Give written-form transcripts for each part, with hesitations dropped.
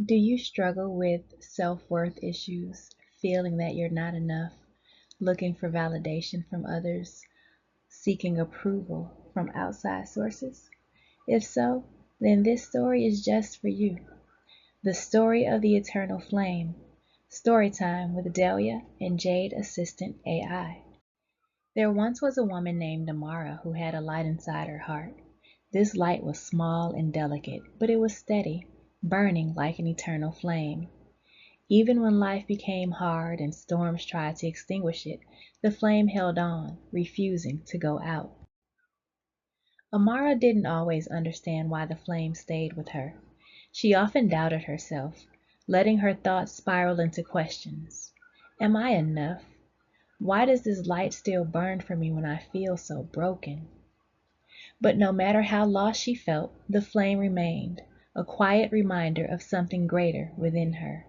Do you struggle with self-worth issues, feeling that you're not enough, looking for validation from others, seeking approval from outside sources? If so, then this story is just for you. The Story of the Eternal Flame. Storytime with Delia and Jade Assistant AI. There once was a woman named Amara who had a light inside her heart. This light was small and delicate, but it was steady, burning like an eternal flame. Even when life became hard and storms tried to extinguish it, the flame held on, refusing to go out. Amara didn't always understand why the flame stayed with her. She often doubted herself, letting her thoughts spiral into questions. Am I enough? Why does this light still burn for me when I feel so broken? But no matter how lost she felt, the flame remained, a quiet reminder of something greater within her.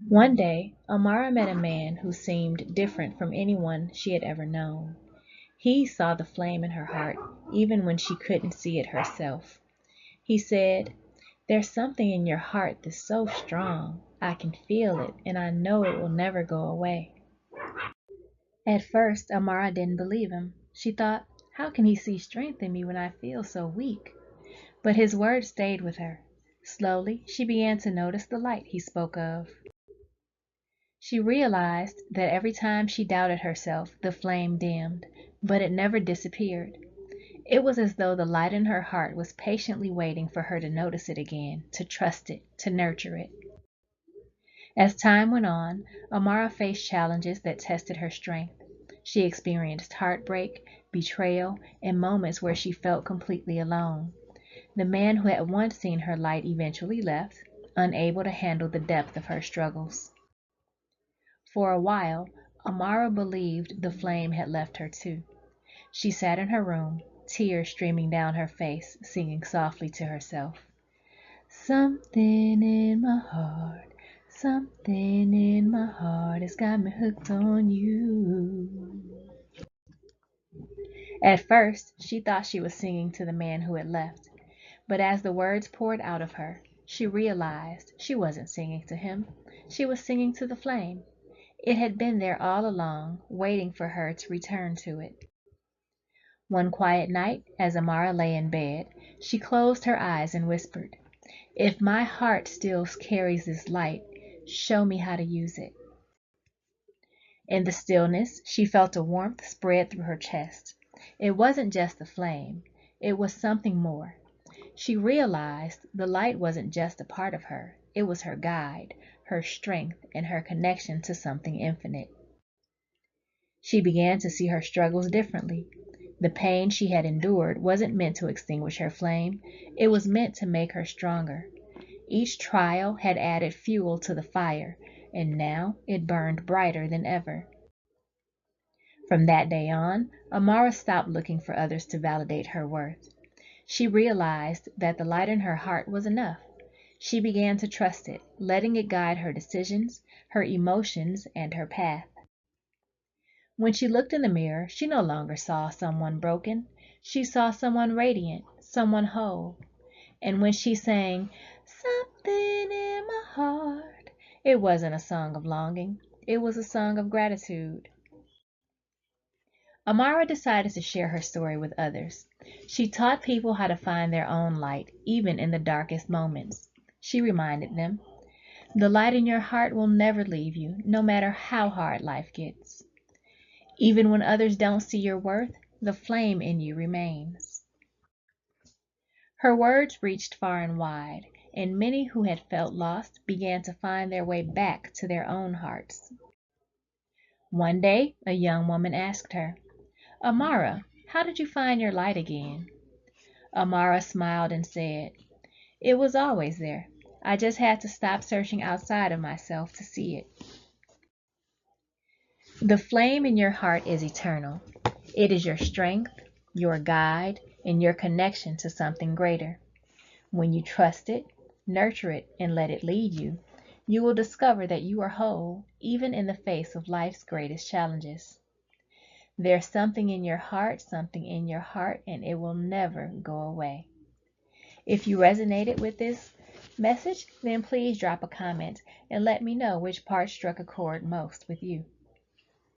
One day, Amara met a man who seemed different from anyone she had ever known. He saw the flame in her heart, even when she couldn't see it herself. He said, "There's something in your heart that's so strong. I can feel it, and I know it will never go away." At first, Amara didn't believe him. She thought, how can he see strength in me when I feel so weak? But his words stayed with her. Slowly, she began to notice the light he spoke of. She realized that every time she doubted herself, the flame dimmed, but it never disappeared. It was as though the light in her heart was patiently waiting for her to notice it again, to trust it, to nurture it. As time went on, Amara faced challenges that tested her strength. She experienced heartbreak, betrayal, and moments where she felt completely alone. The man who had once seen her light eventually left, unable to handle the depth of her struggles. For a while, Amara believed the flame had left her too. She sat in her room, tears streaming down her face, singing softly to herself. Something in my heart, something in my heart has got me hooked on you. At first, she thought she was singing to the man who had left, but as the words poured out of her, she realized she wasn't singing to him. She was singing to the flame. It had been there all along, waiting for her to return to it. One quiet night, as Amara lay in bed, she closed her eyes and whispered, "If my heart still carries this light, show me how to use it." In the stillness, she felt a warmth spread through her chest. It wasn't just the flame, it was something more. She realized the light wasn't just a part of her, it was her guide, her strength, and her connection to something infinite. She began to see her struggles differently. The pain she had endured wasn't meant to extinguish her flame, it was meant to make her stronger. Each trial had added fuel to the fire, and now it burned brighter than ever. From that day on, Amara stopped looking for others to validate her worth. She realized that the light in her heart was enough. She began to trust it, letting it guide her decisions, her emotions, and her path. When she looked in the mirror, she no longer saw someone broken. She saw someone radiant, someone whole. And when she sang, "Something in my heart," it wasn't a song of longing. It was a song of gratitude. Amara decided to share her story with others. She taught people how to find their own light, even in the darkest moments. She reminded them, the light in your heart will never leave you, no matter how hard life gets. Even when others don't see your worth, the flame in you remains. Her words reached far and wide, and many who had felt lost began to find their way back to their own hearts. One day, a young woman asked her, "Amara, how did you find your light again?" Amara smiled and said, "It was always there. I just had to stop searching outside of myself to see it." The flame in your heart is eternal. It is your strength, your guide, and your connection to something greater. When you trust it, nurture it, and let it lead you, you will discover that you are whole, even in the face of life's greatest challenges. There's something in your heart, and it will never go away. If you resonated with this, message, then please drop a comment and let me know which part struck a chord most with you.